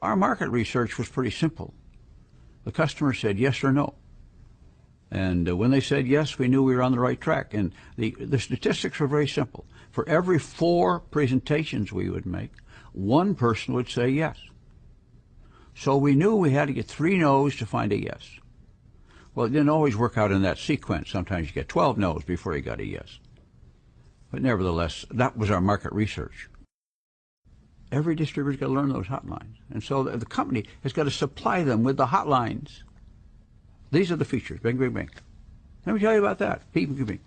Our market research was pretty simple. The customer said yes or no. And when they said yes, we knew we were on the right track. And the statistics were very simple. For every 4 presentations we would make, 1 person would say yes. So we knew we had to get 3 no's to find a yes. Well, it didn't always work out in that sequence. Sometimes you get 12 no's before you got a yes. But nevertheless, that was our market research. Every distributor's got to learn those hotlines. And so the company has got to supply them with the hotlines. These are the features. Bing, bing, bing. Let me tell you about that. Beep, beep, beep.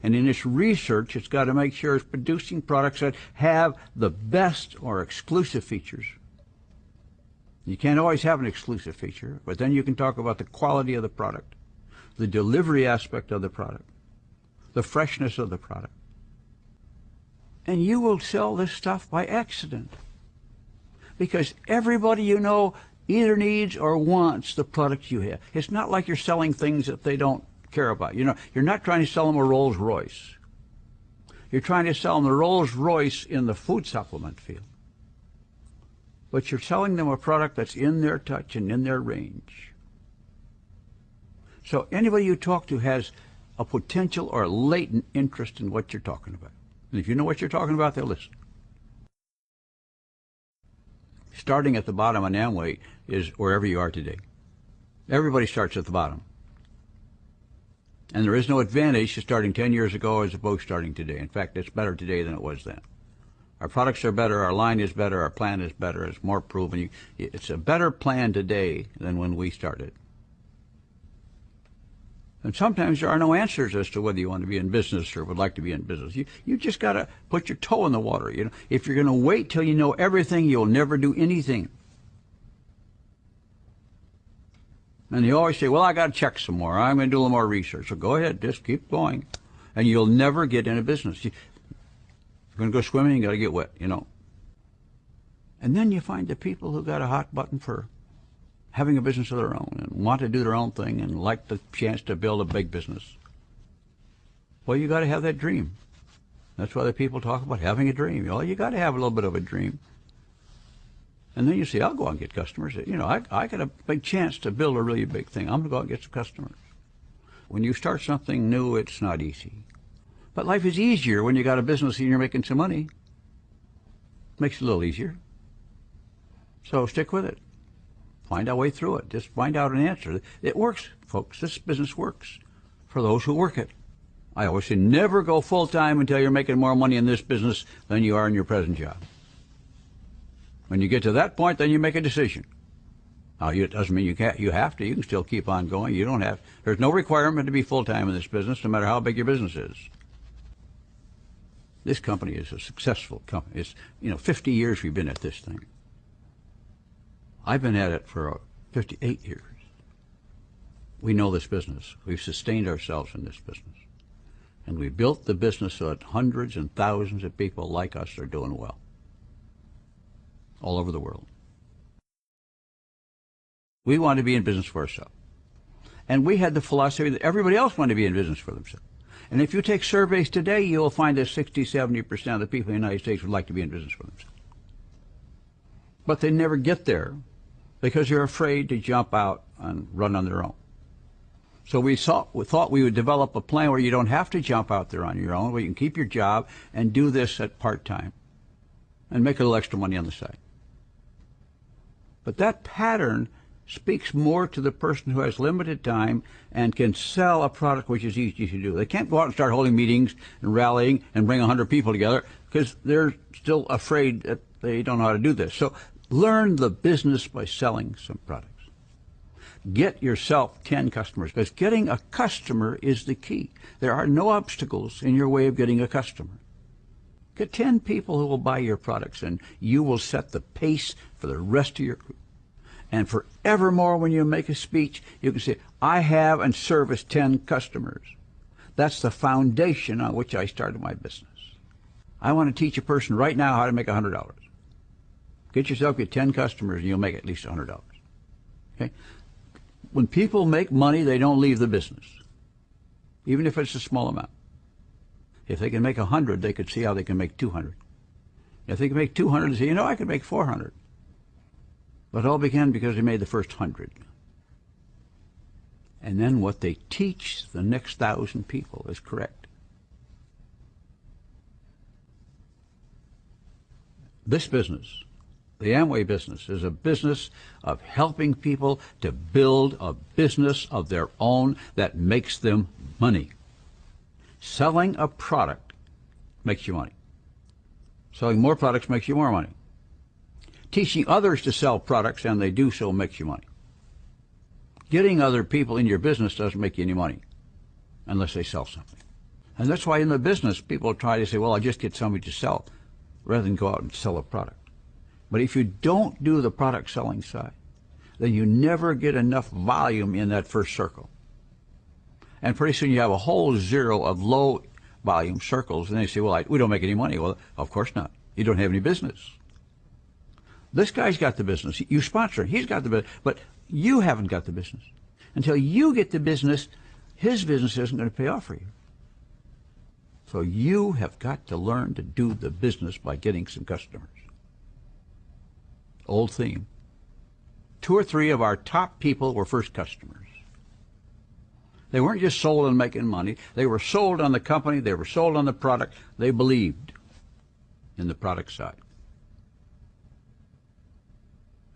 And in its research, it's got to make sure it's producing products that have the best or exclusive features. You can't always have an exclusive feature, but then you can talk about the quality of the product, the delivery aspect of the product, the freshness of the product. And you will sell this stuff by accident. Because everybody you know either needs or wants the product you have. It's not like you're selling things that they don't care about. You know, you're not trying to sell them a Rolls Royce. You're trying to sell them the Rolls Royce in the food supplement field. But you're selling them a product that's in their touch and in their range. So anybody you talk to has a potential or latent interest in what you're talking about. And if you know what you're talking about, they'll listen. Starting at the bottom on Amway is wherever you are today. Everybody starts at the bottom. And there is no advantage to starting 10 years ago as opposed to starting today. In fact, it's better today than it was then. Our products are better, our line is better, our plan is better, it's more proven. It's a better plan today than when we started. And sometimes there are no answers as to whether you want to be in business or would like to be in business. You just got to put your toe in the water. You know, if you're going to wait till you know everything, you'll never do anything. And you always say, well, I got to check some more. I'm going to do a little more research. So go ahead, just keep going. And you'll never get into business. If you're going to go swimming, you got to get wet, you know. And then you find the people who got a hot button for having a business of their own and want to do their own thing and like the chance to build a big business. Well, you got to have that dream. That's why the people talk about having a dream. Well, you got to have a little bit of a dream. And then you say, I'll go out and get customers. You know, I got a big chance to build a really big thing. I'm going to go out and get some customers. When you start something new, it's not easy. But life is easier when you got a business and you're making some money. Makes it a little easier. So stick with it. Find our way through it. Just find out an answer. It works, folks. This business works for those who work it. I always say never go full-time until you're making more money in this business than you are in your present job. When you get to that point, then you make a decision. Now, it doesn't mean you have to. You can still keep on going. You don't have. There's no requirement to be full-time in this business, no matter how big your business is. This company is a successful company. It's, 50 years we've been at this thing. I've been at it for 58 years. We know this business. We've sustained ourselves in this business. And we built the business so that hundreds and thousands of people like us are doing well. All over the world. We want to be in business for ourselves. And we had the philosophy that everybody else wanted to be in business for themselves. And if you take surveys today, you'll find that 60–70% of the people in the United States would like to be in business for themselves. But they never get there because they're afraid to jump out and run on their own. So we thought we would develop a plan where you don't have to jump out there on your own, where you can keep your job and do this at part-time and make a little extra money on the side. But that pattern speaks more to the person who has limited time and can sell a product which is easy to do. They can't go out and start holding meetings and rallying and bring 100 people together because they're still afraid that they don't know how to do this. So learn the business by selling some products. Get yourself 10 customers, because getting a customer is the key. There are no obstacles in your way of getting a customer. Get 10 people who will buy your products, and you will set the pace for the rest of your group. And forevermore, when you make a speech, you can say, I have and service 10 customers. That's the foundation on which I started my business. I want to teach a person right now how to make $100. Get yourself 10 customers, and you'll make at least $100. Okay? When people make money, they don't leave the business, even if it's a small amount. If they can make 100, they could see how they can make 200. If they can make 200, they say, I can make 400. But it all began because they made the first 100. And then what they teach the next 1,000 people is correct. This business, the Amway business, is a business of helping people to build a business of their own that makes them money. Selling a product makes you money. Selling more products makes you more money. Teaching others to sell products, and they do so, makes you money. Getting other people in your business doesn't make you any money unless they sell something. And that's why in the business people try to say, well, I'll just get somebody to sell rather than go out and sell a product. But if you don't do the product selling side, then you never get enough volume in that first circle. And pretty soon you have a whole zero of low volume circles, and they say, well, we don't make any money. Well, of course not. You don't have any business. This guy's got the business. You sponsor him. He's got the business. But you haven't got the business. Until you get the business, his business isn't going to pay off for you. So you have got to learn to do the business by getting some customers. Old theme. 2 or 3 of our top people were first customers. They weren't just sold on making money. They were sold on the company. They were sold on the product. They believed in the product side.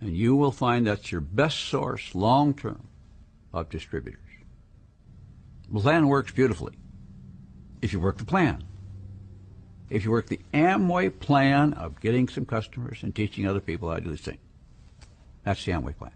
And you will find that's your best source long-term of distributors. The plan works beautifully if you work the plan. If you work the Amway plan of getting some customers and teaching other people how to do this thing. That's the Amway plan.